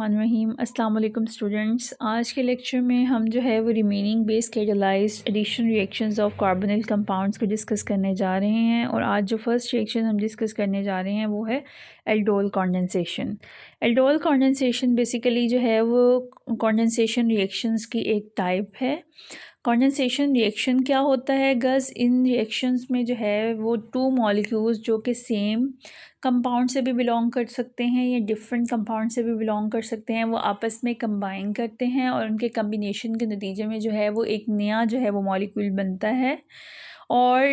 बिस्मिल्लाहिर्रहमानिर्रहीम। अस्सलाम वालेकुम स्टूडेंट्स। आज के लेक्चर में हम जो है वो remaining base catalysed addition reactions of carbonyl compounds को डिस्कस करने जा रहे हैं और आज जो फर्स्ट रिएक्शन हम डिस्कस करने जा रहे हैं वो है aldol condensation. Aldol condensation basically जो है वो कंडेंसेशन रिएक्शंस की एक टाइप है। कंडेंसेशन रिएक्शन क्या होता है गज़, इन रिएक्शंस में जो है वो टू मॉलिक्यूल्स जो कि सेम कंपाउंड से भी बिलोंग कर सकते हैं या डिफरेंट कंपाउंड से भी बिलोंग कर सकते हैं, वो आपस में कंबाइन करते हैं और उनके कम्बिनेशन के नतीजे में जो है वो एक नया जो है वो मॉलिक्यूल बनता है। और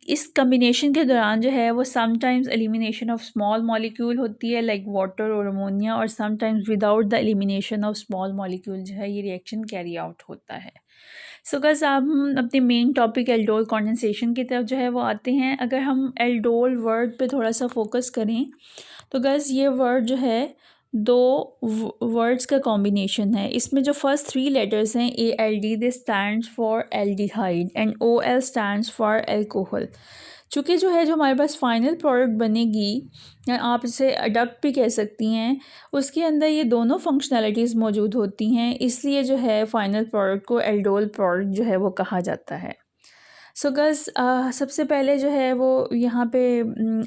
इस कम्बिनेशन के दौरान जो है वो sometimes elimination of small molecule होती है लाइक वाटर और अमोनिया, और sometimes without the elimination of small molecule जो है ये रिएक्शन कैरी आउट होता है। सो गज़ अब हम अपने मेन टॉपिक एल्डोल कंडेंसेशन की तरफ जो है वो आते हैं। अगर हम एल्डोल वर्ड पे थोड़ा सा फोकस करें तो गज़ ये वर्ड जो है दो वर्ड्स का कॉम्बिनेशन है। इसमें जो फर्स्ट थ्री लेटर्स हैं ALD, they stands for aldehyde and OL stands for alcohol. चूँकि जो है जो हमारे पास फाइनल प्रोडक्ट बनेगी, या आप इसे अडक्ट भी कह सकती हैं, उसके अंदर ये दोनों फंक्शनैलिटीज़ मौजूद होती हैं, इसलिए जो है फाइनल प्रोडक्ट को एल्डोल प्रोडक्ट जो है वो कहा जाता है। सो गज़ सबसे पहले जो है वो यहाँ पे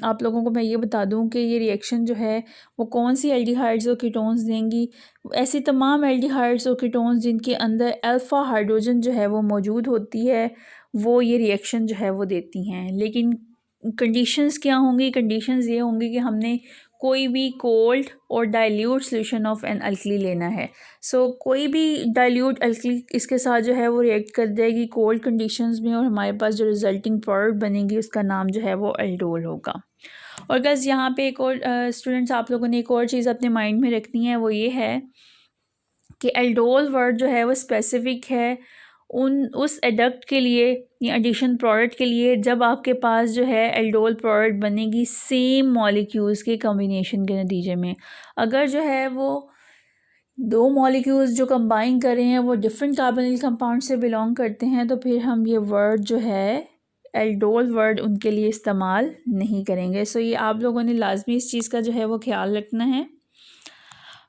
आप लोगों को मैं ये बता दूँ कि ये रिएक्शन जो है वो कौन सी एल्डिहाइड्स और कीटोन्स देंगी। ऐसी तमाम एल्डिहाइड्स और कीटोन्स जिनके अंदर अल्फ़ा हाइड्रोजन जो है वो मौजूद होती है, वो ये रिएक्शन जो है वो देती हैं। लेकिन कंडीशंस क्या होंगी? कंडीशंस ये होंगी कि हमने कोई भी कोल्ड और dilute solution of an alkali लेना है। सो कोई भी डाइल्यूट अल्कली इसके साथ जो है वो रिएक्ट कर देगी कोल्ड कंडीशंस में, और हमारे पास जो रिजल्टिंग प्रोडक्ट बनेगी उसका नाम जो है वो एल्डोल होगा। और गज़ यहाँ पे एक और स्टूडेंट्स आप लोगों ने एक और चीज़ अपने माइंड में रखनी है, वो ये है कि एल्डोल वर्ड जो है वो स्पेसिफ़िक है उस एडक्ट के लिए या एडिशन प्रोडक्ट के लिए जब आपके पास जो है एल्डोल प्रोडक्ट बनेगी सेम मॉलिक्यूल्स के कॉम्बिनेशन के नतीजे में। अगर जो है वो दो मॉलिक्यूल्स जो कंबाइन कर रहे हैं वो डिफरेंट कार्बोनिल कंपाउंड से बिलोंग करते हैं, तो फिर हम ये वर्ड जो है एल्डोल वर्ड उनके लिए इस्तेमाल नहीं करेंगे। सो ये आप लोगों ने लाजमी इस चीज़ का जो है वो ख्याल रखना है।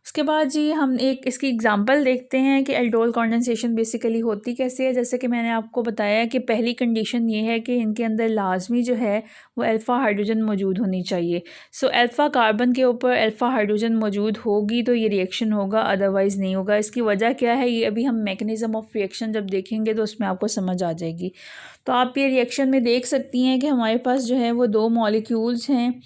उसके बाद जी हम एक इसकी एग्ज़ाम्पल देखते हैं कि एल्डोल कंडेंसेशन बेसिकली होती कैसे है। जैसे कि मैंने आपको बताया कि पहली कंडीशन ये है कि इनके अंदर लाजमी जो है वो अल्फ़ा हाइड्रोजन मौजूद होनी चाहिए। सो अल्फ़ा कार्बन के ऊपर अल्फ़ा हाइड्रोजन मौजूद होगी तो ये रिएक्शन होगा, अदरवाइज़ नहीं होगा। इसकी वजह क्या है ये अभी हम मैकेनिज़्म ऑफ रिएक्शन जब देखेंगे तो उसमें आपको समझ आ जाएगी। तो आप ये रिएक्शन में देख सकती हैं कि हमारे पास जो है वो दो मॉलिक्यूल्स हैं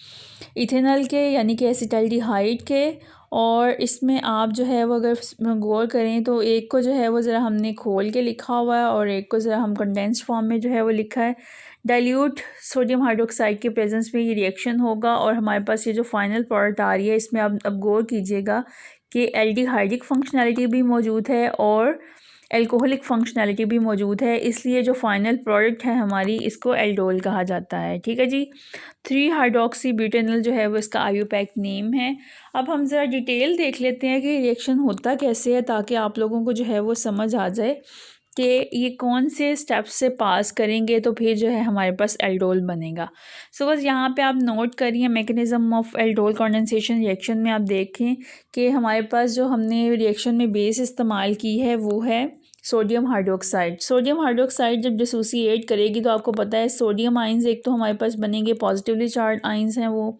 इथेनॉल के यानी कि एसिटाल्डिहाइड के, और इसमें आप जो है वो अगर गौर करें तो एक को जो है वो ज़रा हमने खोल के लिखा हुआ है और एक को ज़रा हम कंडेंस्ड फॉर्म में जो है वो लिखा है। डाइल्यूट सोडियम हाइड्रोक्साइड के प्रेजेंस में ये रिएक्शन होगा और हमारे पास ये जो फाइनल प्रोडक्ट आ रही है इसमें आप अब गौर कीजिएगा कि एल्डिहाइडिक फंक्शनैलिटी भी मौजूद है और एल्कोहलिक फंक्शनैलिटी भी मौजूद है, इसलिए जो फाइनल प्रोडक्ट है हमारी इसको एल्डोल कहा जाता है। ठीक है जी। 3 हाइड्रोक्सी ब्यूटेनॉल जो है वो इसका आईयूपैक नेम है। अब हम ज़रा डिटेल देख लेते हैं कि रिएक्शन होता कैसे है, ताकि आप लोगों को जो है वो समझ आ जाए कि ये कौन से स्टेप्स से पास करेंगे तो फिर जो है हमारे पास एल्डोल बनेगा। सो बस यहाँ पे आप नोट करिए mechanism of aldol condensation reaction में आप देखें कि हमारे पास जो हमने रिएक्शन में बेस इस्तेमाल की है वो है सोडियम हाइड्रोक्साइड। सोडियम हाइड्रोक्साइड जब डिसोसिएट करेगी तो आपको पता है सोडियम आइंस एक तो हमारे पास बनेंगे पॉजिटिवली चार्ज आइंस हैं वो,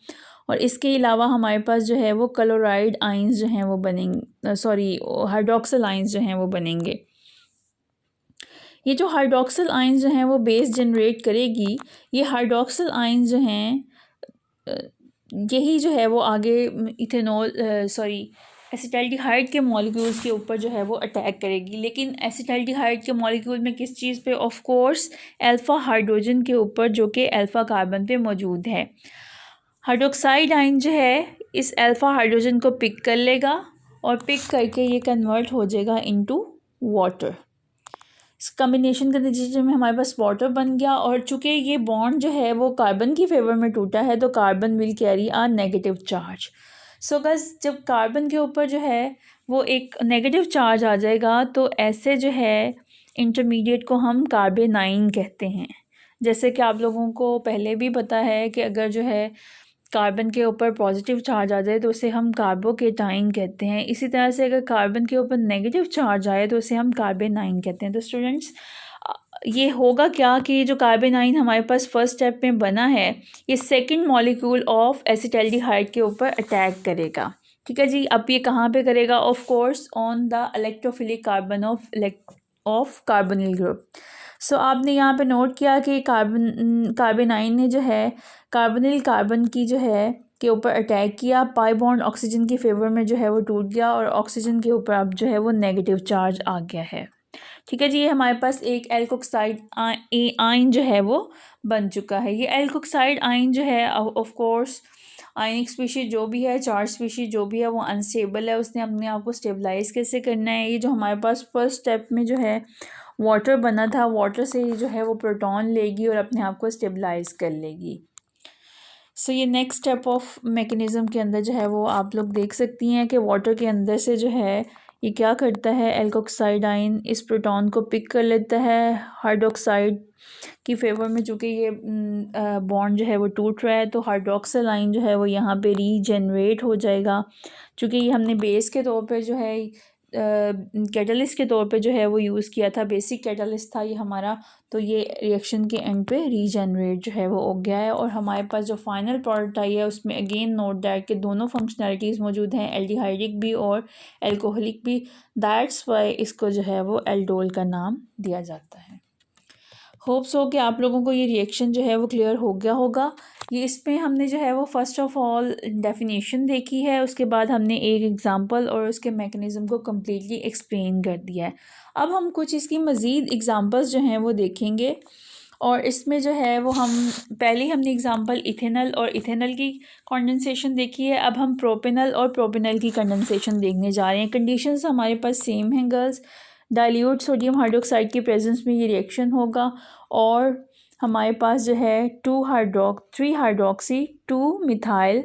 और इसके अलावा हमारे पास जो है वो क्लोराइड आइंस जो हैं वो बनेंगे, सॉरी हाइड्रोक्सिल आइंस जो हैं वो बनेंगे। ये जो हाइड्रोक्सिल आइंस जो हैं वो बेस जनरेट करेगी, ये हाइड्रोक्सिल आइंस जो हैं यही जो है वो आगे इथेनॉल एसिटाल्डिहाइड के मॉलिक्यूल्स के ऊपर जो है वो अटैक करेगी। लेकिन एसिटाल्डिहाइड के मॉलिक्यूल में किस चीज़ पे? ऑफ कोर्स अल्फ़ा हाइड्रोजन के ऊपर जो कि अल्फ़ा कार्बन पे मौजूद है। हाइड्रोक्साइड आयन जो है इस अल्फ़ा हाइड्रोजन को पिक कर लेगा और पिक करके ये कन्वर्ट हो जाएगा इनटू वाटर। इस कम्बिनेशन के नतीजे में हमारे पास वाटर बन गया, और चूँकि ये बॉन्ड जो है वो कार्बन की फेवर में टूटा है तो carbon will carry a negative charge. So guess जब कार्बन के ऊपर जो है वो एक नेगेटिव चार्ज आ जाएगा तो ऐसे जो है इंटरमीडिएट को हम कार्बेनाइन कहते हैं। जैसे कि आप लोगों को पहले भी पता है कि अगर जो है कार्बन के ऊपर पॉजिटिव चार्ज आ जाए तो उसे हम कार्बोकेटाइन कहते हैं। इसी तरह से अगर कार्बन के ऊपर नेगेटिव चार्ज आए तो उसे हम कार्बेनाइन कहते हैं। तो स्टूडेंट्स ये होगा क्या कि जो कार्बेनाइन हमारे पास फर्स्ट स्टेप में बना है ये सेकंड मॉलिक्यूल ऑफ एसिटाल्डिहाइड के ऊपर अटैक करेगा। ठीक है जी। अब ये कहाँ पे करेगा? Of course on the electrophilic carbon of carbonyl group. So आपने यहाँ पे नोट किया कि कार्बेनाइन ने जो है कार्बोनिल कार्बन की जो है के ऊपर अटैक किया, पाई बॉन्ड ऑक्सीजन की फेवर में जो है वो टूट गया और ऑक्सीजन के ऊपर अब जो है वो नेगेटिव चार्ज आ गया है। ठीक है जी। ये हमारे पास एक एल्कोक्साइड आयन जो है वो बन चुका है। ये एल्कोक्साइड आयन जो है ऑफ कोर्स आयनिक स्पीशीज जो भी है, चार्ज स्पीशीज जो भी है वो अनस्टेबल है। उसने अपने आप को स्टेबलाइज कैसे करना है? ये जो हमारे पास फर्स्ट स्टेप में जो है वाटर बना था, वाटर से ही जो है वो प्रोटॉन लेगी और अपने आप को स्टेबलाइज कर लेगी। सो ये नेक्स्ट स्टेप ऑफ मैकेनिज़्म के अंदर जो है वो आप लोग देख सकती हैं कि वाटर के अंदर से जो है ये क्या करता है, एल्कोक्साइड आयन इस प्रोटॉन को पिक कर लेता है हाइड्रोक्साइड की फेवर में। चूँकि ये बॉन्ड जो है वो टूट रहा है तो हाइड्रोक्सिल आयन जो है वो यहाँ पे रीजनरेट हो जाएगा। चूँकि ये हमने बेस के तौर पे जो है कैटलिस्ट के तौर पे जो है वो यूज़ किया था, बेसिक कैटलिस्ट था ये हमारा। तो ये रिएक्शन के एंड पे रीजनरेट जो है वो हो गया है और हमारे पास जो फाइनल प्रोडक्ट आई है उसमें अगेन नोट दैट कि दोनों फंक्शनैलिटीज़ मौजूद हैं, एल्डिहाइडिक भी और एल्कोहलिक भी। दैट्स वाई इसको जो है वो एल्डोल का नाम दिया जाता है। होप्स हो कि आप लोगों को ये रिएक्शन जो है वो क्लियर हो गया होगा। ये इसमें हमने जो है वो फ़र्स्ट ऑफ़ ऑल डेफिनेशन देखी है, उसके बाद हमने एक एग्ज़ाम्पल और उसके मैकेनिज़्म को कम्प्लीटली एक्सप्लेन कर दिया है। अब हम कुछ इसकी मज़ीद एग्ज़ाम्पल्स जो हैं वो देखेंगे और इसमें जो है वो हम पहले हमने एग्ज़ाम्पल इथेनल और इथेनल की कंडेंसेशन देखी है। अब हम प्रोपेनल और प्रोपेनल की कंडेंसेशन देखने जा रहे हैं। कंडीशंस हमारे पास सेम हैं गर्ल्स। डाइल्यूट सोडियम हाइड्रोक्साइड की प्रेजेंस में ये रिएक्शन होगा और हमारे पास जो है 3 हाइड्रोक्सी 2 मिथाइल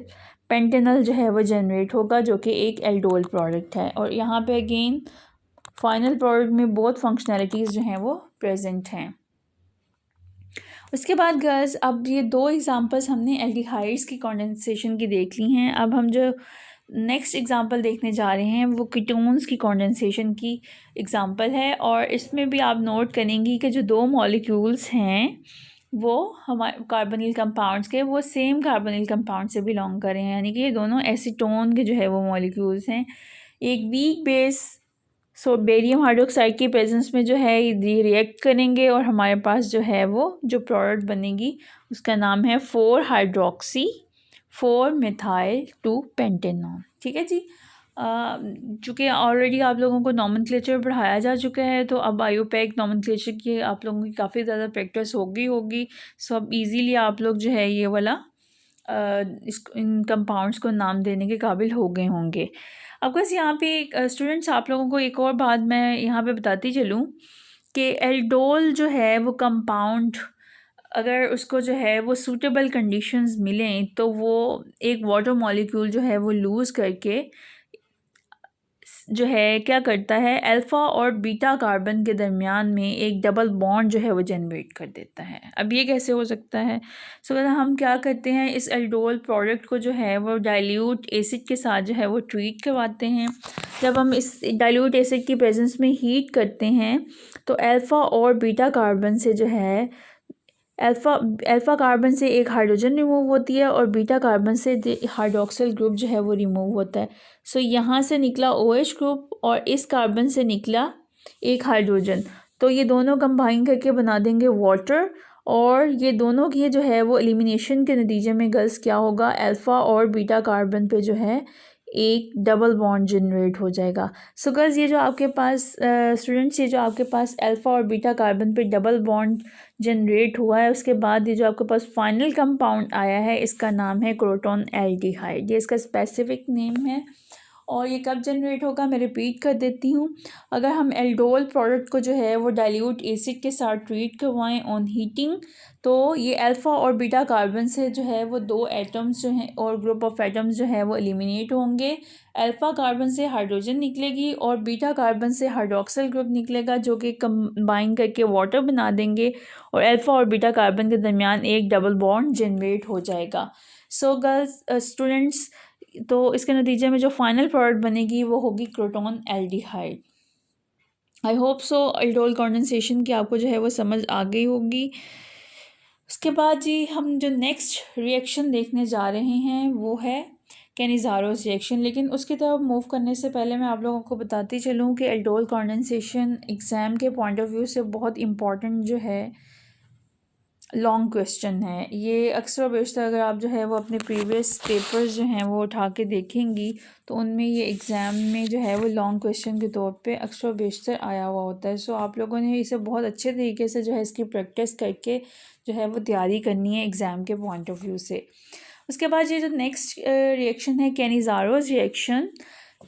पेंटेनल जो है वो जनरेट होगा जो कि एक एल्डोल प्रोडक्ट है। और यहाँ पे अगेन फाइनल प्रोडक्ट में बहुत फंक्शनैलिटीज़ जो हैं वो प्रेजेंट हैं। उसके बाद गर्ल्स अब ये 2 एग्ज़ाम्पल्स हमने एल्डिहाइड्स की कंडेंसेशन की देख ली हैं। अब हम जो नेक्स्ट एग्ज़ाम्पल देखने जा रहे हैं वो कीटोन्स की कंडेंसेशन की एग्ज़ाम्पल है और इसमें भी आप नोट करेंगी कि जो 2 मॉलिक्यूल्स हैं वो हमारे कार्बोनिल कंपाउंड्स के वो सेम कार्बोनिल कंपाउंड से बिलोंग कर रहे हैं, यानी कि ये दोनों एसीटोन के जो है वो मॉलिक्यूल्स हैं। एक वीक बेस बेरियम हाइड्रोक्साइड की प्रेजेंस में जो है ये रिएक्ट करेंगे और हमारे पास जो है वो जो प्रोडक्ट बनेगी उसका नाम है 4 हाइड्रोक्सी 4 मिथाइल 2 पेंटेनॉन। ठीक है जी। चूँकि ऑलरेडी आप लोगों को नॉमेनक्लेचर पढ़ाया जा चुका है तो अब आयोपैक नॉमेनक्लेचर की आप लोगों की काफ़ी ज़्यादा प्रैक्टिस होगी। सो अब इजीली आप लोग जो है ये वाला इन कंपाउंड्स को नाम देने के काबिल हो गए होंगे। अब बस यहाँ पे स्टूडेंट्स आप लोगों को एक और बात मैं यहाँ पे बताती चलूँ कि एल्डोल जो है वो कंपाउंड अगर उसको जो है वो सूटेबल कंडीशंस मिलें तो वो एक वाटर मॉलिक्यूल जो है वो लूज़ करके जो है क्या करता है, अल्फ़ा और बीटा कार्बन के दरमियान में एक डबल बॉन्ड जो है वो जनरेट कर देता है। अब ये कैसे हो सकता है? सो हम क्या करते हैं, इस एल्डोल प्रोडक्ट को जो है वो डाइल्यूट एसिड के साथ जो है वो ट्रीट करवाते हैं। जब हम इस डाइल्यूट एसिड की प्रेजेंस में हीट करते हैं तो अल्फ़ा और बीटा कार्बन से जो है अल्फ़ा कार्बन से एक हाइड्रोजन रिमूव होती है और बीटा कार्बन से हाइड्रोक्सिल ग्रुप जो है वो रिमूव होता है। सो यहाँ से निकला OH ग्रुप और इस कार्बन से निकला एक हाइड्रोजन, तो ये दोनों कंबाइन करके बना देंगे वाटर और ये दोनों की जो है वो एलिमिनेशन के नतीजे में गर्ल्स क्या होगा, अल्फ़ा और बीटा कार्बन पे जो है एक डबल बॉन्ड जनरेट हो जाएगा। सो गर्ल्स ये जो आपके पास स्टूडेंट्स ये जो आपके पास अल्फ़ा और बीटा कार्बन पे डबल बॉन्ड जनरेट हुआ है उसके बाद ये जो आपके पास फाइनल कंपाउंड आया है इसका नाम है क्रोटोन एल्डिहाइड। ये इसका स्पेसिफिक नेम है और ये कब जनरेट होगा मैं रिपीट कर देती हूँ। अगर हम एल्डोल प्रोडक्ट को जो है वो डाइल्यूट एसिड के साथ ट्रीट करवाएं ऑन हीटिंग, तो ये अल्फ़ा और बीटा कार्बन से जो है वो दो एटम्स जो हैं और ग्रुप ऑफ एटम्स जो है वो एलिमिनेट होंगे। अल्फ़ा कार्बन से हाइड्रोजन निकलेगी और बीटा कार्बन से हाइड्रोक्सिल ग्रुप निकलेगा, जो कि कंबाइन करके वाटर बना देंगे और अल्फ़ा और बीटा कार्बन के दरमियान एक डबल बॉन्ड जनरेट हो जाएगा। सो गर्ल्स स्टूडेंट्स, तो इसके नतीजे में जो फाइनल प्रोडक्ट बनेगी वो होगी crotonaldehyde. I hope so aldol condensation की आपको जो है वो समझ आ गई होगी। उसके बाद जी हम जो नेक्स्ट रिएक्शन देखने जा रहे हैं वो है कैनिज़ारोस रिएक्शन। लेकिन उसकी तरफ मूव करने से पहले मैं आप लोगों को बताती चलूँ कि एल्डोल कंडेंसेशन एग्ज़ाम के पॉइंट ऑफ व्यू से बहुत इम्पॉर्टेंट जो है लॉन्ग क्वेश्चन है। ये अक्सर बेशतर अगर आप जो है वो अपने प्रीवियस पेपर्स जो हैं वो उठा के देखेंगी तो उनमें ये एग्ज़ाम में जो है वो लॉन्ग क्वेश्चन के तौर पे अक्सर बेशतर आया हुआ होता है। सो आप लोगों ने इसे बहुत अच्छे तरीके से जो है इसकी प्रैक्टिस करके जो है वो तैयारी करनी है एग्ज़ाम के पॉइंट ऑफ व्यू से। उसके बाद ये जो नेक्स्ट रिएक्शन है कैनिज़ारोस रिएक्शन,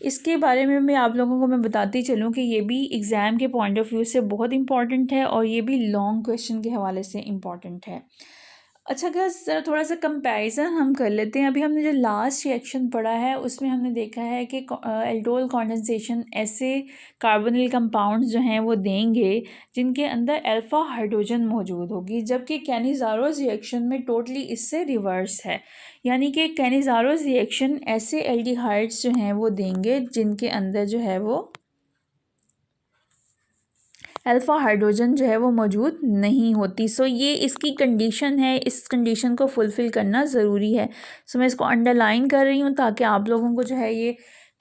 इसके बारे में मैं आप लोगों को मैं बताती चलूँ कि ये भी एग्ज़ाम के पॉइंट ऑफ व्यू से बहुत इंपॉर्टेंट है और ये भी लॉन्ग क्वेश्चन के हवाले से इम्पॉर्टेंट है। अच्छा गर्ल्स, ज़रा थोड़ा सा कंपैरिजन हम कर लेते हैं। अभी हमने जो लास्ट रिएक्शन पढ़ा है उसमें हमने देखा है कि एल्डोल कंडेंसेशन ऐसे कार्बोनिल कंपाउंड्स जो हैं वो देंगे जिनके अंदर अल्फ़ा हाइड्रोजन मौजूद होगी, जबकि कैनिज़ारोस रिएक्शन में टोटली इससे रिवर्स है। यानी कि कैनिज़ारोस रिएक्शन ऐसे एल्डिहाइड्स जो हैं वो देंगे जिनके अंदर जो है वो अल्फ़ा हाइड्रोजन जो है वो मौजूद नहीं होती। सो ये इसकी कंडीशन है, इस कंडीशन को फुलफ़िल करना ज़रूरी है। सो मैं इसको अंडरलाइन कर रही हूँ ताकि आप लोगों को जो है ये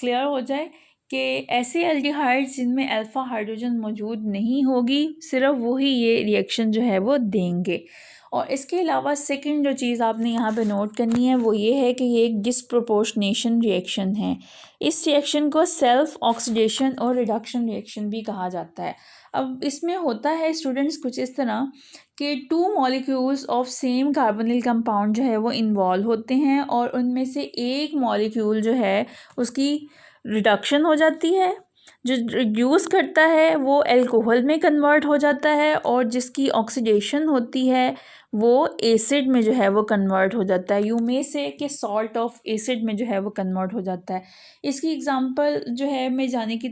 क्लियर हो जाए कि ऐसे एल्डिहाइड्स जिनमें अल्फ़ा हाइड्रोजन मौजूद नहीं होगी सिर्फ वही ये रिएक्शन जो है वो देंगे। और इसके अलावा सेकंड जो चीज़ आपने यहाँ पे नोट करनी है वो ये है कि ये एक डिसप्रोपोर्शनेशन रिएक्शन है। इस रिएक्शन को सेल्फ ऑक्सीडेशन और रिडक्शन रिएक्शन भी कहा जाता है। अब इसमें होता है स्टूडेंट्स कुछ इस तरह कि two molecules of same carbonyl compound जो है वो इन्वॉल्व होते हैं और उनमें से एक मॉलिक्यूल जो है उसकी रिडक्शन हो जाती है, जो रिड्यूस करता है वो अल्कोहल में कन्वर्ट हो जाता है और जिसकी ऑक्सीडेशन होती है वो एसिड में जो है वो कन्वर्ट हो जाता है। यू मे से कि सॉल्ट ऑफ एसिड में जो है वो कन्वर्ट हो जाता है। इसकी एग्ज़ाम्पल जो है मैं जाने की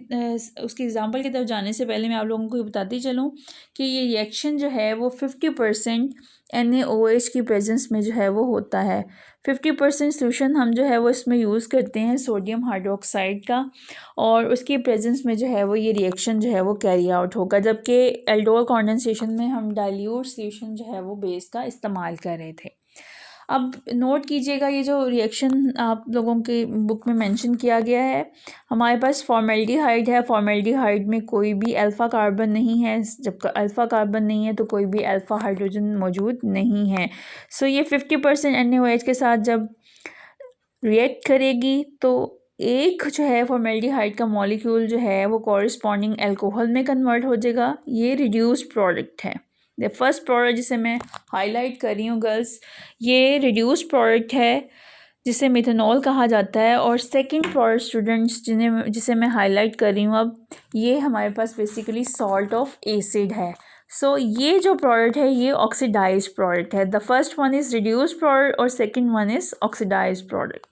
उसकी एग्ज़ाम्पल की तरफ जाने से पहले मैं आप लोगों को बताती चलूँ कि ये रिएक्शन जो है वो 50% NaOH की प्रेजेंस में जो है वो होता है। 50% सोल्यूशन हम जो है वो इसमें यूज़ करते हैं सोडियम हाइड्रोक्साइड का और उसकी प्रेजेंस में जो है वो ये रिएक्शन जो है वो कैरी आउट होगा, जबकि एल्डोल कंडेंसेशन में हम डाइल्यूट सोल्यूशन जो है वो बेस का इस्तेमाल कर रहे थे। अब नोट कीजिएगा ये जो रिएक्शन आप लोगों के बुक में मेंशन किया गया है, हमारे पास फॉर्मेल्डिहाइड है। फॉर्मेल्डिहाइड में कोई भी अल्फ़ा कार्बन नहीं है, जब अल्फ़ा कार्बन नहीं है तो कोई भी अल्फ़ा हाइड्रोजन मौजूद नहीं है। सो ये 50% NaOH के साथ जब रिएक्ट करेगी तो एक जो है फॉर्मेल्डिहाइड का मॉलिक्यूल जो है वो कॉरस्पॉन्डिंग अल्कोहल में कन्वर्ट हो जाएगा। ये रिड्यूस्ड प्रोडक्ट है। द फर्स्ट प्रोडक्ट जिसे मैं हाईलाइट कर रही हूँ गर्ल्स, ये रिड्यूस्ड प्रोडक्ट है जिसे मिथेनॉल कहा जाता है। और सेकंड प्रोडक्ट स्टूडेंट्स जिसे मैं हाईलाइट कर रही हूँ अब, ये हमारे पास बेसिकली सॉल्ट ऑफ एसिड है। सो ये जो प्रोडक्ट है ये ऑक्सीडाइज्ड प्रोडक्ट है। The first one is reduced product और second one is oxidised product.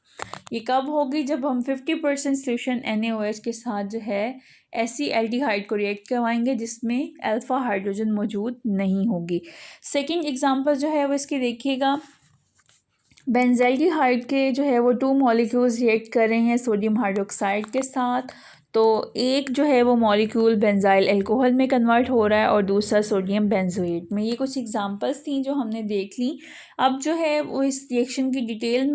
ये कब होगी? जब हम 50% सोल्यूशन NaOH के साथ जो है ऐसी एल्डिहाइड को रिएक्ट करवाएंगे जिसमें अल्फ़ा हाइड्रोजन मौजूद नहीं होगी। सेकंड एग्जांपल जो है वो इसकी देखिएगा, बेंज़ल्डिहाइड के जो है वो टू मॉलिक्यूल्स रिएक्ट कर रहे हैं सोडियम हाइड्रोक्साइड के साथ। तो एक जो है वो मॉलिक्यूल बेंजाइल अल्कोहल में कन्वर्ट हो रहा है और दूसरा सोडियम बेंजोएट में। ये कुछ एग्जांपल्स थी जो हमने देख ली। अब जो है वो इस रिएक्शन की डिटेल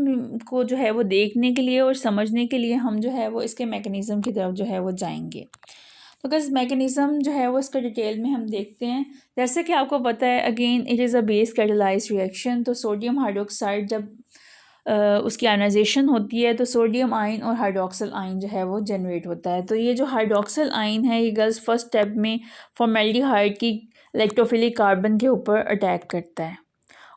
को जो है वो देखने के लिए और समझने के लिए हम जो है वो इसके मैकेनिज़्म की तरफ जो है वो जाएंगे। तो बस मैकेनिज़्म जो है वो इसका डिटेल में हम देखते हैं। जैसे कि आपको पता है, again it is a base catalysed reaction. तो सोडियम हाइड्रोक्साइड जब उसकी आयनाइजेशन होती है तो सोडियम आयन और हाइड्रोक्सिल आयन जो है वो जनरेट होता है। तो ये जो हाइड्रोक्सिल आयन है ये गर्ल्स फर्स्ट स्टेप में फॉर्मेल्डिहाइड की इलेक्ट्रोफिलिक कार्बन के ऊपर अटैक करता है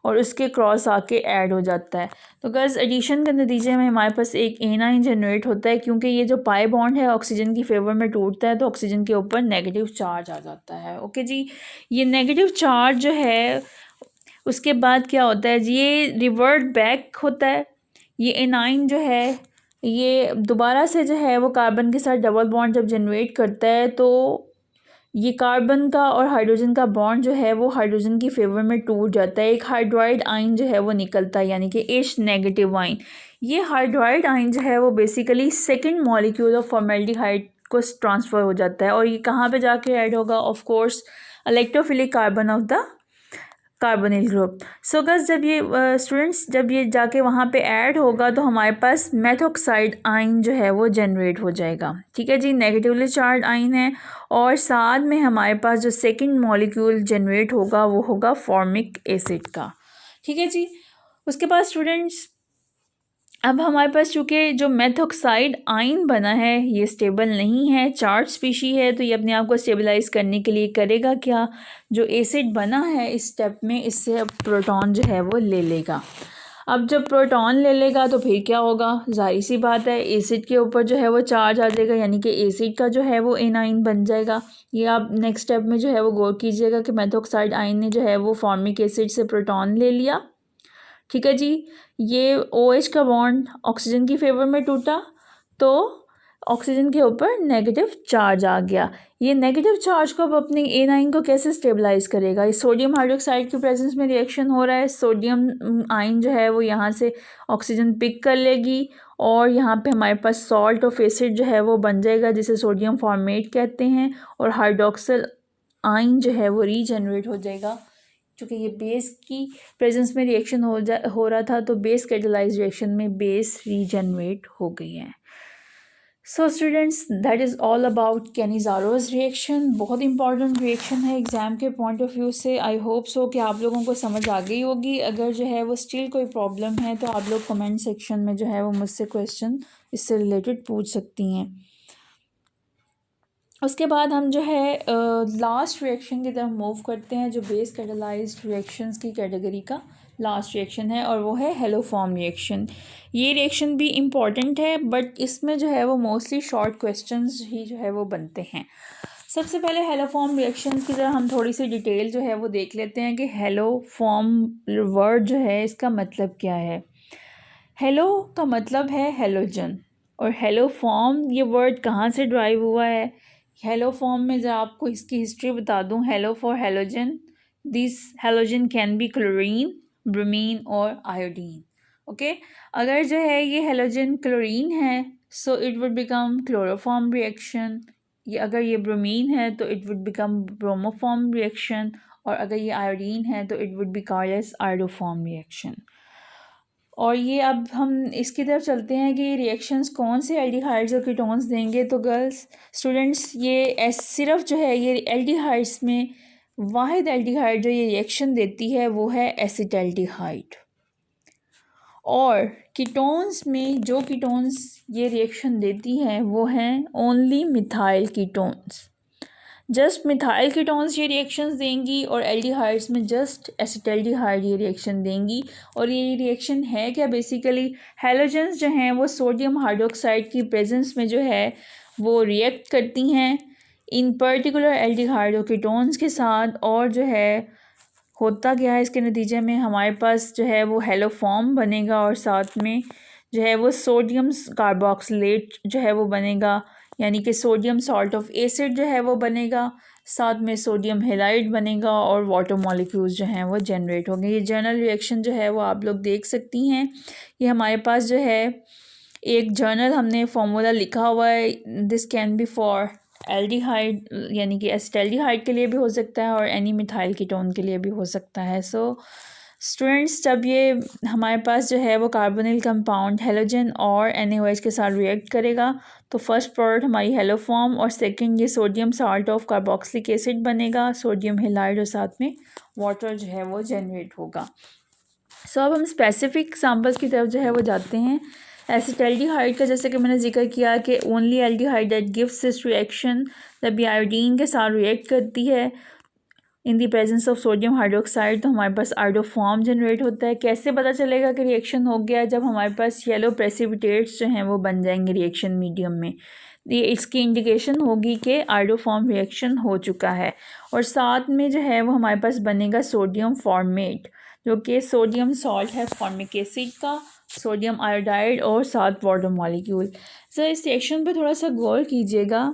और उसके क्रॉस आके ऐड हो जाता है। तो गर्ल्स एडिशन के नतीजे में हमारे पास एक एनाइन जनरेट होता है, क्योंकि ये जो पाई बॉन्ड है ऑक्सीजन की फेवर में टूटता है तो ऑक्सीजन के ऊपर नेगेटिव चार्ज आ जाता है। ओके जी, ये नेगेटिव चार्ज जो है उसके बाद क्या होता है जी, ये रिवर्ट बैक होता है। ये एनाइन जो है ये दोबारा से जो है वो कार्बन के साथ डबल बॉन्ड जब जनरेट करता है तो ये कार्बन का और हाइड्रोजन का बॉन्ड जो है वो हाइड्रोजन की फेवर में टूट जाता है। एक हाइड्राइड आयन जो है वो निकलता है, यानी कि H नेगेटिव आयन। ये हाइड्राइड आयन जो है वो basically second molecule of formaldehyde को ट्रांसफ़र हो जाता है और ये कहाँ पे जाके ऐड होगा, of course electrophilic carbon of the carbonyl group. So guess जब ये स्टूडेंट्स जब ये जाके वहाँ पे ऐड होगा तो हमारे पास मेथॉक्साइड आयन जो है वो जनरेट हो जाएगा। ठीक है जी, नेगेटिवली चार्ज आयन है और साथ में हमारे पास जो सेकंड मॉलिक्यूल जनरेट होगा वो होगा फॉर्मिक एसिड का। ठीक है जी, उसके बाद स्टूडेंट्स अब हमारे पास चूँकि जो मेथॉक्साइड आयन बना है ये स्टेबल नहीं है, चार्ज स्पीशी है, तो ये अपने आप को स्टेबलाइज करने के लिए करेगा क्या, जो एसिड बना है इस स्टेप में इससे अब प्रोटॉन जो है वो ले लेगा। अब जब प्रोटॉन ले लेगा तो फिर क्या होगा, जाहिर सी बात है एसिड के ऊपर जो है वो चार्ज आ जाएगा, यानी कि एसिड का जो है वो एनाइन बन जाएगा। ये आप नेक्स्ट स्टेप में जो है वो गौर कीजिएगा कि मेथॉक्साइड आयन ने जो है वो फॉर्मिक एसिड से प्रोटॉन ले लिया। ठीक है जी, ये OH का बॉन्ड ऑक्सीजन की फेवर में टूटा तो ऑक्सीजन के ऊपर नेगेटिव चार्ज आ गया। ये नेगेटिव चार्ज को अब अपने एनाइन को कैसे स्टेबलाइज करेगा, ये सोडियम हाइड्रोक्साइड की प्रेजेंस में रिएक्शन हो रहा है। सोडियम आयन जो है वो यहाँ से ऑक्सीजन पिक कर लेगी और यहाँ पे हमारे पास सॉल्ट ऑफ एसिड जो है वो बन जाएगा जिसे सोडियम फॉर्मेट कहते हैं, और हाइड्रोक्सिल आयन जो है वो रीजनरेट हो जाएगा। क्योंकि ये बेस की प्रेजेंस में रिएक्शन हो रहा था तो बेस कैटालाइज रिएक्शन में बेस रीजनरेट हो गई है। So students that is all about Cannizzaro's reaction. बहुत इंपॉर्टेंट रिएक्शन है एग्ज़ाम के पॉइंट ऑफ व्यू से। आई होप सो कि आप लोगों को समझ आ गई होगी। अगर जो है वो स्टिल कोई प्रॉब्लम है तो आप लोग कमेंट सेक्शन में जो है वो मुझसे क्वेश्चन इससे रिलेटेड पूछ सकती हैं। उसके बाद हम जो है लास्ट रिएक्शन की तरफ मूव करते हैं, जो बेस कैटालाइज्ड रिएक्शंस की कैटेगरी का लास्ट रिएक्शन है और वो है हेलोफॉर्म रिएक्शन। ये रिएक्शन भी इम्पॉर्टेंट है बट इसमें जो है वो मोस्टली शॉर्ट क्वेश्चंस ही जो है वो बनते हैं। सबसे पहले हेलोफॉर्म रिएक्शंस की तरह हम थोड़ी सी डिटेल जो है वो देख लेते हैं कि हेलोफॉर्म वर्ड जो है इसका मतलब क्या है। हेलो का मतलब है हेलोजन और हेलोफॉर्म ये वर्ड कहाँ से ड्राइव हुआ है। हेलो फॉर्म में जब आपको इसकी हिस्ट्री बता दूं, halo for halogen, this halogen can be chlorine, bromine और आयोडीन। ओके, अगर जो है ये हेलोजन क्लोरीन है so it would become chloroform reaction, ये अगर ये ब्रोमीन है तो it would become bromoform reaction, और अगर ये आयोडीन है तो it would be called as iodoform reaction. और ये अब हम इसकी तरफ चलते हैं कि रिएक्शंस कौन से एल्डिहाइड्स और कीटोन्स देंगे। तो गर्ल्स स्टूडेंट्स ये सिर्फ जो है ये एल्डिहाइड्स में वाहिद एल्डिहाइड जो ये रिएक्शन देती है वो है एसिटल्डिहाइड, और कीटोन्स में जो कीटोन्स ये रिएक्शन देती हैं वो हैं only methyl ketones. Just methyl ketones ये रिएक्शंस देंगी और एल्डिहाइड्स में जस्ट एसिटल्डिहाइड ये रिएक्शन देंगी। और ये रिएक्शन है क्या, बेसिकली हेलोजन्स जो हैं वो सोडियम हाइड्रोक्साइड की प्रेजेंस में जो है वो रिएक्ट करती हैं इन पर्टिकुलर एल्डिहाइड और कीटोन्स के साथ, और जो है होता क्या है इसके नतीजे में हमारे पास जो है वो हेलोफॉर्म बनेगा और साथ में जो है वो सोडियम कार्बोक्सिलेट जो है वो बनेगा, यानी कि सोडियम सॉल्ट ऑफ एसिड जो है वो बनेगा, साथ में सोडियम हेलाइड बनेगा और वाटर मॉलिक्यूल्स जो हैं वो जनरेट होंगे। ये जर्नल रिएक्शन जो है वो आप लोग देख सकती हैं। ये हमारे पास जो है एक जर्नल हमने फार्मूला लिखा हुआ है, this can be for aldehyde यानी कि एसिटल्डिहाइड के लिए भी हो सकता है और एनी मिथाइल कीटोन के लिए भी हो सकता है। सो स्टूडेंट्स जब ये हमारे पास जो है वो कार्बोनिल कंपाउंड हेलोजन और NaOH के साथ रिएक्ट करेगा तो फर्स्ट प्रोडक्ट हमारी हेलोफॉर्म और सेकंड ये sodium salt of carboxylic acid बनेगा, सोडियम हेलाइड, और साथ में वाटर जो है वो जनरेट होगा। सो अब हम स्पेसिफिक एग्जांपल्स की तरफ जो है वो जाते हैं। एसिटल्डिहाइड का जैसे कि मैंने जिक्र किया कि only aldehyde that gives this reaction जब ये आयोडीन के साथ रिएक्ट करती है in the presence of sodium hydroxide, तो हमारे पास आयोडोफॉर्म जनरेट होता है। कैसे पता चलेगा कि रिएक्शन हो गया? जब हमारे पास येलो प्रेसिपिटेट्स जो हैं वो बन जाएंगे रिएक्शन मीडियम में, ये इसकी इंडिकेशन होगी कि आयोडोफॉर्म रिएक्शन हो चुका है। और साथ में जो है वो हमारे पास बनेगा सोडियम फॉर्मेट, जो कि सोडियम सॉल्ट है फॉर्मिक एसिड का, सोडियम आयोडाइड और साथ वाटर मॉलिक्यूल। सर इस रिएक्शन पे थोड़ा सा गौर कीजिएगा।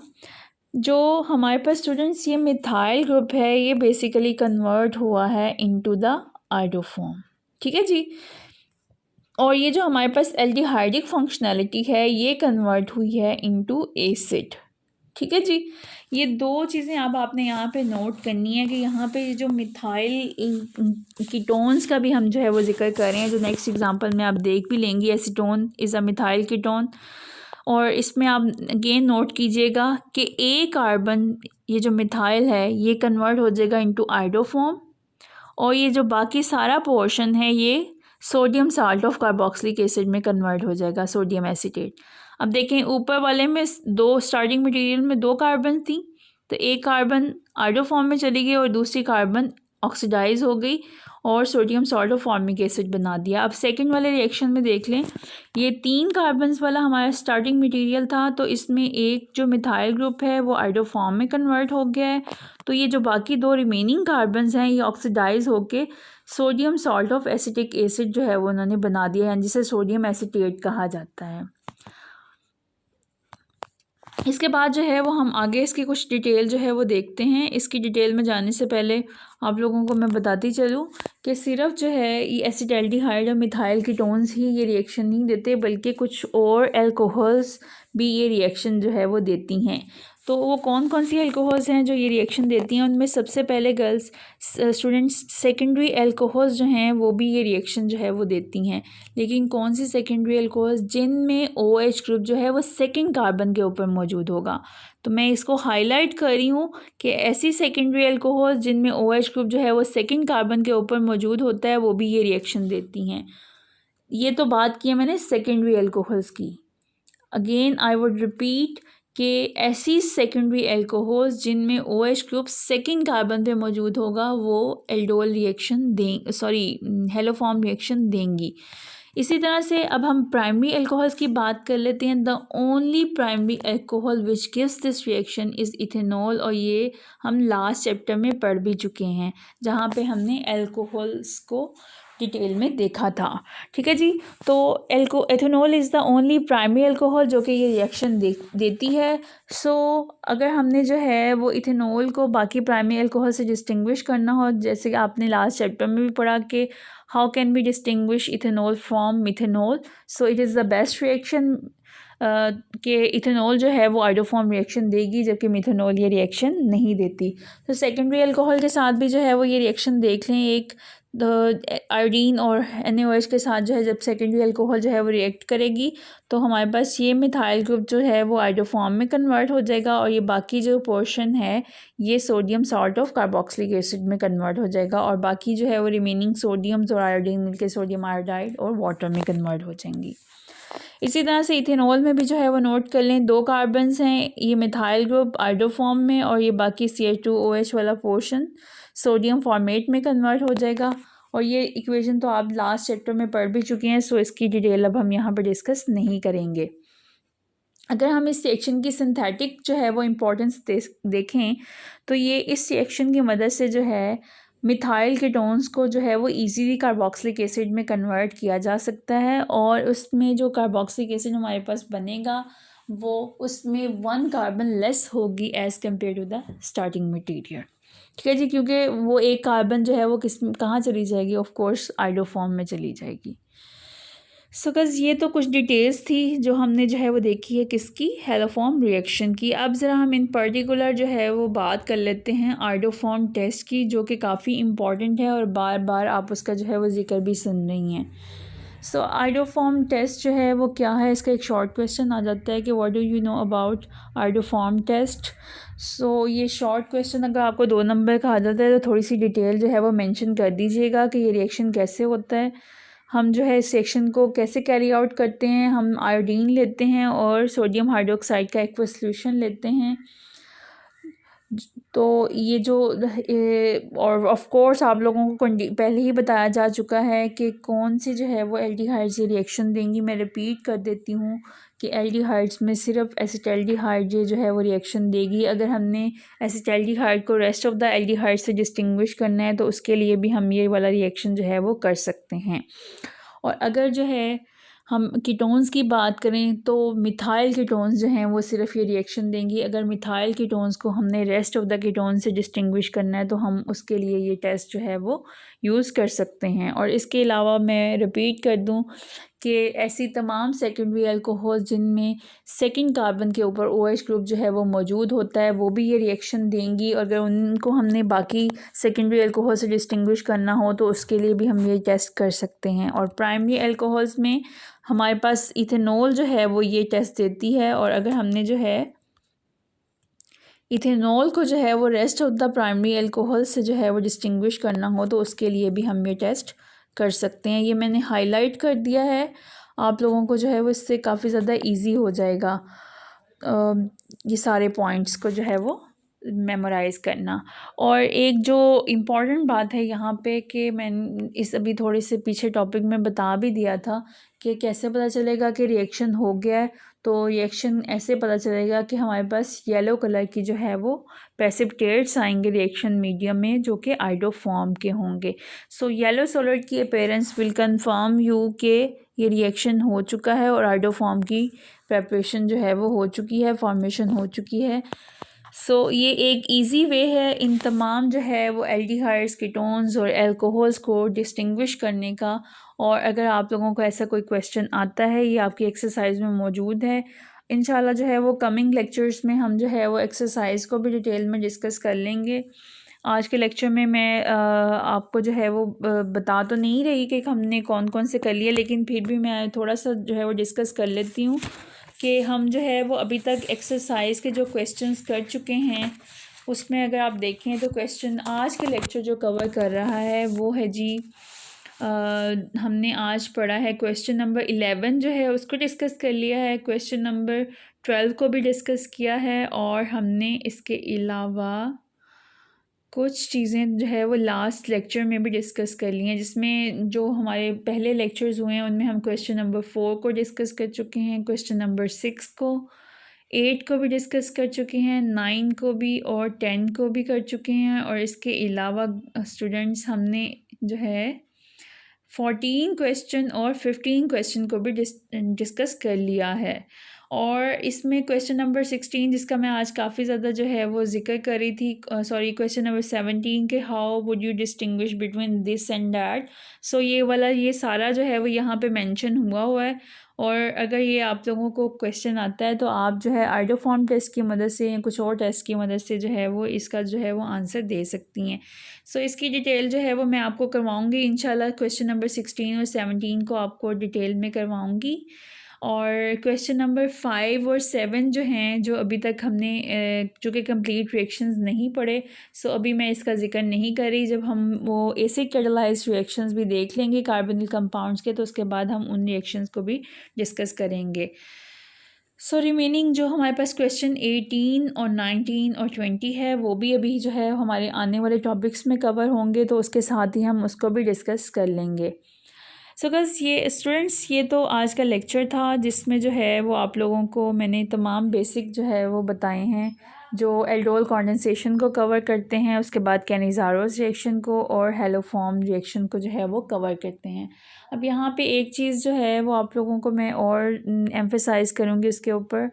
जो हमारे पास स्टूडेंट्स ये मिथाइल ग्रुप है, ये बेसिकली कन्वर्ट हुआ है इनटू द आयोडोफॉर्म, ठीक है जी। और ये जो हमारे पास एल्डिहाइडिक फंक्शनैलिटी है ये कन्वर्ट हुई है इनटू एसिड, ठीक है जी। ये दो चीज़ें अब आपने यहाँ पे नोट करनी है कि यहाँ पे जो मिथाइल कीटोन्स का भी हम जो है वो जिक्र कर रहे हैं, जो नेक्स्ट एग्जांपल में आप देख भी लेंगी। Acetone is a methyl ketone, और इसमें आप अगेन नोट कीजिएगा कि ए कार्बन, ये जो मिथाइल है ये कन्वर्ट हो जाएगा इनटू आयोडोफॉर्म, और ये जो बाकी सारा पोर्शन है ये sodium salt of carboxylic acid में कन्वर्ट हो जाएगा, सोडियम एसीटेट। अब देखें ऊपर वाले में दो स्टार्टिंग मटेरियल में दो कार्बन थी, तो एक कार्बन आयोडोफॉर्म में चली गई और दूसरी कार्बन ऑक्सीडाइज हो गई और sodium salt of formic acid बना दिया। अब सेकंड वाले रिएक्शन में देख लें, ये 3 कार्बन्स वाला हमारा स्टार्टिंग मटेरियल था, तो इसमें एक जो मिथाइल ग्रुप है वो आयोडोफॉर्म में कन्वर्ट हो गया है, तो ये जो बाकी दो रिमेनिंग कार्बन्स हैं ये ऑक्सीडाइज होके sodium salt of acetic acid जो है वो उन्होंने बना दिया है, जिसे सोडियम एसीटेट कहा जाता है। इसके बाद जो है वो हम आगे इसकी कुछ डिटेल जो है वो देखते हैं। इसकी डिटेल में जाने से पहले आप लोगों को मैं बताती चलूँ कि सिर्फ जो है ये एसिटाल्डिहाइड और मिथाइल कीटोन्स ही ये रिएक्शन नहीं देते, बल्कि कुछ और एल्कोहल्स भी ये रिएक्शन जो है वो देती हैं। तो वो कौन कौन सी एल्कोहल्स हैं जो ये रिएक्शन देती हैं? उनमें सबसे पहले गर्ल्स स्टूडेंट्स सेकेंडरी एल्कोहल्स जो हैं वो भी ये रिएक्शन जो है वो देती हैं। लेकिन कौन सी सेकेंडरी एल्कोहल्स? जिनमें OH ग्रुप जो है वो सेकंड कार्बन के ऊपर मौजूद होगा। तो मैं इसको हाईलाइट कर रही हूँ कि ऐसी सेकेंडरी एल्कोहल्स जिनमें OH ग्रुप जो है वो सेकंड कार्बन के ऊपर मौजूद होता है वो भी ये रिएक्शन देती हैं। ये तो बात की है मैंने सेकेंडरी एल्कोहल्स की। अगेन आई वुड रिपीट कि ऐसी सेकेंडरी एल्कोहल्स जिनमें OH ग्रुप सेकंड कार्बन पे मौजूद होगा वो एल्डोल रिएक्शन हेलोफॉर्म रिएक्शन देंगी। इसी तरह से अब हम प्राइमरी एल्कोहल्स की बात कर लेते हैं। The only primary alcohol which gives this reaction is ethanol, और ये हम लास्ट चैप्टर में पढ़ भी चुके हैं जहाँ पे हमने एल्कोहल्स को डिटेल में देखा था, ठीक है जी। तो ethanol is the only primary alcohol जो कि ये रिएक्शन देती है। सो अगर हमने जो है वो इथेनॉल को बाकी प्राइमरी एल्कोहल से डिस्टिंग्विश करना हो, जैसे कि आपने लास्ट चैप्टर में भी पढ़ा कि how can be distinguish ethanol from methanol, so it is the best reaction कि इथेनॉल जो है वो आयोडोफॉर्म रिएक्शन देगी, जबकि मिथेनॉल ये रिएक्शन नहीं देती। तो सेकेंडरी एल्कोहल के साथ भी जो है वो ये रिएक्शन देख लें। एक आयोडीन और NaOH के साथ जो है जब सेकेंडरी एल्कोहल जो है वो रिएक्ट करेगी तो हमारे पास ये मिथाइल ग्रुप जो है वो आयोडोफॉर्म में कन्वर्ट हो जाएगा, और ये बाकी जो पोर्शन है ये sodium salt of carboxylic acid में कन्वर्ट हो जाएगा, और बाकी जो है वो रिमेनिंग सोडियम्स और आयोडीन मिलकर सोडियम आयोडाइड और वाटर में कन्वर्ट हो जाएंगी। इसी तरह से इथेनॉल में भी जो है वो नोट कर लें, 2 कार्बन्स हैं, ये मिथाइल ग्रुप आयोडोफॉर्म में, और ये बाकी CH2OH वाला पोर्शन सोडियम फॉर्मेट में कन्वर्ट हो जाएगा। और ये इक्वेशन तो आप लास्ट चैप्टर में पढ़ भी चुके हैं, सो इसकी डिटेल अब हम यहाँ पर डिस्कस नहीं करेंगे। अगर हम इस रिएक्शन की सिंथेटिक जो है वो इम्पोर्टेंस देखें तो ये इस रिएक्शन की मदद से जो है मिथाइल कीटोन्स को जो है वो इजीली कार्बोक्सिलिक एसिड में कन्वर्ट किया जा सकता है, और उसमें जो कार्बोक्सिलिक एसिड हमारे पास बनेगा वो उसमें 1 कार्बन लेस होगी as compare to the starting material, ठीक है जी। क्योंकि वो एक कार्बन जो है वो कहाँ चली जाएगी? ऑफ कोर्स आयोडोफॉर्म में चली जाएगी। सो गाइस ये तो कुछ डिटेल्स थी जो हमने जो है वो देखी है किसकी, हेलोफॉर्म रिएक्शन की। अब ज़रा हम इन पर्टिकुलर जो है वो बात कर लेते हैं आयोडोफॉर्म टेस्ट की, जो कि काफ़ी इम्पॉर्टेंट है और बार बार आप उसका जो है वो जिक्र भी सुन रही हैं। सो आयोडोफॉर्म टेस्ट जो है वो क्या है, इसका एक शॉर्ट क्वेश्चन आ जाता है कि what do you know about iodoform test. So ये शॉर्ट क्वेश्चन अगर आपको 2 नंबर का आ जाता है तो थोड़ी सी डिटेल जो है वो मेंशन कर दीजिएगा कि ये रिएक्शन कैसे होता है, हम जो है इस रिएक्शन को कैसे कैरी आउट करते हैं। हम आयोडीन लेते हैं और सोडियम हाइड्रोक्साइड का एक्वा सॉल्यूशन लेते हैं। तो ये जो और ऑफ कोर्स आप लोगों को पहले ही बताया जा चुका है कि कौन सी जो है वो एल्डिहाइड से रिएक्शन देंगी। मैं रिपीट कर देती हूँ कि एल्डिहाइड्स में सिर्फ एसिटाल्डिहाइड जो है वो रिएक्शन देगी। अगर हमने एसिटाल्डिहाइड को रेस्ट ऑफ द एल्डिहाइड से डिस्टिंग्विश करना है तो उसके लिए भी हम ये वाला रिएक्शन जो है वो कर सकते हैं। और अगर जो है हम कीटोन्स की बात करें तो मिथाइल कीटोन्स जो हैं वो सिर्फ ये रिएक्शन देंगी। अगर मिथाइल कीटोन्स को हमने रेस्ट ऑफ द कीटोन से डिस्टिंग्विश करना है तो हम उसके लिए ये टेस्ट जो है वो यूज़ कर सकते हैं। और इसके अलावा मैं रिपीट कर दूं कि ऐसी तमाम सेकेंडरी अल्कोहल जिनमें सेकंड कार्बन के ऊपर OH ग्रुप जो है वो मौजूद होता है वो भी ये रिएक्शन देंगी। अगर उनको हमने बाकी सेकेंडरी अल्कोहल से डिस्टिंग्विश करना हो तो उसके लिए भी हम ये टेस्ट कर सकते हैं। और प्राइमरी अल्कोहल्स में हमारे पास इथेनॉल जो है वो ये टेस्ट देती है। और अगर हमने जो है इथेनॉल को जो है वो rest of the primary alcohol से जो है वो डिस्टिंग्विश करना हो तो उसके लिए भी हम ये टेस्ट कर सकते हैं। ये मैंने हाईलाइट कर दिया है, आप लोगों को जो है वो इससे काफ़ी ज़्यादा इजी हो जाएगा ये सारे पॉइंट्स को जो है वो मेमोराइज़ करना। और एक जो इम्पॉर्टेंट बात है यहाँ पे कि मैंने इस अभी थोड़े से पीछे टॉपिक में बता भी दिया था कि कैसे पता चलेगा कि रिएक्शन हो गया है। तो रिएक्शन ऐसे पता चलेगा कि हमारे पास येलो कलर की जो है वो प्रेसिपिटेट्स आएंगे रिएक्शन मीडियम में जो कि आइडोफॉर्म के होंगे। सो येलो सॉलिड की अपीयरेंस विल कंफर्म यू के ये रिएक्शन हो चुका है और आइडोफॉर्म की प्रेपरेशन जो है वो हो चुकी है, फॉर्मेशन हो चुकी है। सो ये एक इजी वे है इन तमाम जो है वो एल्डिहाइड्स, कीटोन्स और अल्कोहल्स को डिस्टिंग्विश करने का। और अगर आप लोगों को ऐसा कोई क्वेश्चन आता है, ये आपकी एक्सरसाइज में मौजूद है। इंशाल्लाह जो है वो कमिंग लेक्चर्स में हम जो है वो एक्सरसाइज को भी डिटेल में डिस्कस कर लेंगे। आज के लेक्चर में मैं आपको जो है वो बता तो नहीं रही कि हमने कौन कौन से कर लिए, लेकिन फिर भी मैं थोड़ा सा जो है वो डिस्कस कर लेती हूँ कि हम जो है वो अभी तक एक्सरसाइज के जो क्वेश्चंस कर चुके हैं उसमें अगर आप देखें तो क्वेश्चन आज के लेक्चर जो कवर कर रहा है वो है जी हमने आज पढ़ा है क्वेश्चन नंबर 11 जो है उसको डिस्कस कर लिया है, क्वेश्चन नंबर 12 को भी डिस्कस किया है। और हमने इसके अलावा कुछ चीज़ें जो है वो लास्ट लेक्चर में भी डिस्कस कर ली हैं, जिसमें जो हमारे पहले लेक्चर्स हुए हैं उनमें हम क्वेश्चन नंबर 4 को डिस्कस कर चुके हैं, क्वेश्चन नंबर 6 को, 8 को भी डिस्कस कर चुके हैं, 9 को भी और 10 को भी कर चुके हैं। और इसके अलावा स्टूडेंट्स हमने जो है 14 क्वेश्चन और 15 क्वेश्चन को भी डिस्कस कर लिया है। और इसमें क्वेश्चन नंबर 16 जिसका मैं आज काफ़ी ज़्यादा जो है वो जिक्र कर रही थी, सॉरी क्वेश्चन नंबर 17 के how would you distinguish between this and that. So ये वाला ये सारा जो है वो यहाँ पे मेंशन हुआ है। और अगर ये आप लोगों को क्वेश्चन आता है तो आप जो है आइडोफॉर्म टेस्ट की मदद से या कुछ और टेस्ट की मदद से जो है वो इसका जो है वो आंसर दे सकती हैं। सो इसकी डिटेल जो है वो मैं आपको करवाऊँगी इंशाल्लाह, क्वेश्चन नंबर 16 और 17 को आपको डिटेल में करवाऊँगी। और क्वेश्चन नंबर 5 और 7 जो हैं जो अभी तक हमने जो कि कंप्लीट रिएक्शंस नहीं पढ़े, सो अभी मैं इसका जिक्र नहीं कर रही। जब हम वो एसिड कैटालाइज्ड रिएक्शंस भी देख लेंगे कार्बोनिल कंपाउंड्स के तो उसके बाद हम उन रिएक्शंस को भी डिस्कस करेंगे। सो रिमेनिंग जो हमारे पास क्वेश्चन 18 और 19 और 20 है वो भी अभी जो है हमारे आने वाले टॉपिक्स में कवर होंगे, तो उसके साथ ही हम उसको भी डिस्कस कर लेंगे। सो बस ये स्टूडेंट्स ये तो आज का लेक्चर था जिसमें जो है वो आप लोगों को मैंने तमाम बेसिक जो है वो बताए हैं जो एल्डोल कंडेंसेशन को कवर करते हैं, उसके बाद कैनिज़ारोस रिएक्शन को और हेलोफॉर्म रिएक्शन को जो है वो कवर करते हैं। अब यहाँ पे एक चीज़ जो है वो आप लोगों को मैं और एम्फेसाइज़ करूँगी इसके ऊपर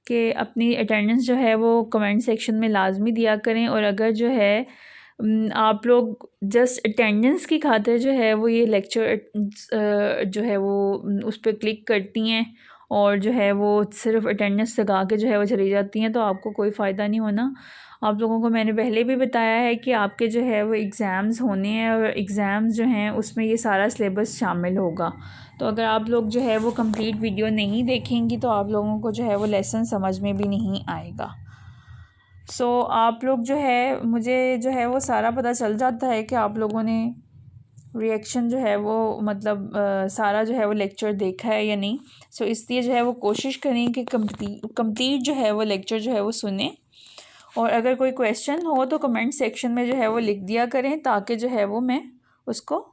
कि अपनी अटेंडेंस जो है वो कमेंट सेक्शन में लाजमी दिया करें। और अगर जो है आप लोग जस्ट अटेंडेंस की खातिर जो है वो ये लेक्चर जो है वो उस पर क्लिक करती हैं और जो है वो सिर्फ अटेंडेंस लगा के जो है वो चली जाती हैं तो आपको कोई फ़ायदा नहीं होना। आप लोगों को मैंने पहले भी बताया है कि आपके जो है वो एग्ज़ाम्स होने हैं और एग्ज़ाम्स जो हैं उसमें ये सारा सिलेबस शामिल होगा। तो अगर आप लोग जो है वो कंप्लीट वीडियो नहीं देखेंगी तो आप लोगों को जो है वो लेसन समझ में भी नहीं आएगा। सो आप लोग जो है मुझे जो है वो सारा पता चल जाता है कि आप लोगों ने रिएक्शन जो है वो मतलब सारा जो है वो लेक्चर देखा है या नहीं। सो इसलिए जो है वो कोशिश करें कि कंप्लीट जो है वो लेक्चर जो है वो सुने और अगर कोई क्वेश्चन हो तो कमेंट सेक्शन में जो है वो लिख दिया करें, ताकि जो है वो मैं उसको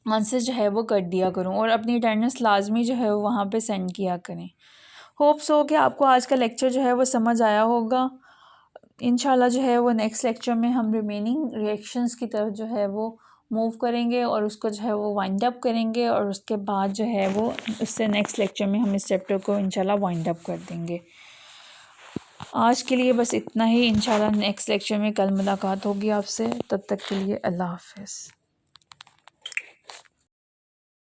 आंसर जो है वो कर दिया करूं, और अपनी अटेंडेंस लाजमी जो है वो वहाँ पे सेंड किया करें। होप्स हो कि आपको आज का लेक्चर जो है वो समझ आया होगा। इंशाल्लाह जो है वो नेक्स्ट लेक्चर में हम रिमेनिंग रिएक्शंस की तरफ जो है वो मूव करेंगे और उसको जो है वो वाइंड अप करेंगे, और उसके बाद जो है वो उससे नेक्स्ट लेक्चर में हम इस चैप्टर को इंशाल्लाह वाइंड अप कर देंगे। आज के लिए बस इतना ही। इंशाल्लाह नेक्स्ट लेक्चर में कल मुलाकात होगी आपसे। तब तक के लिए अल्लाह हाफ़िज़।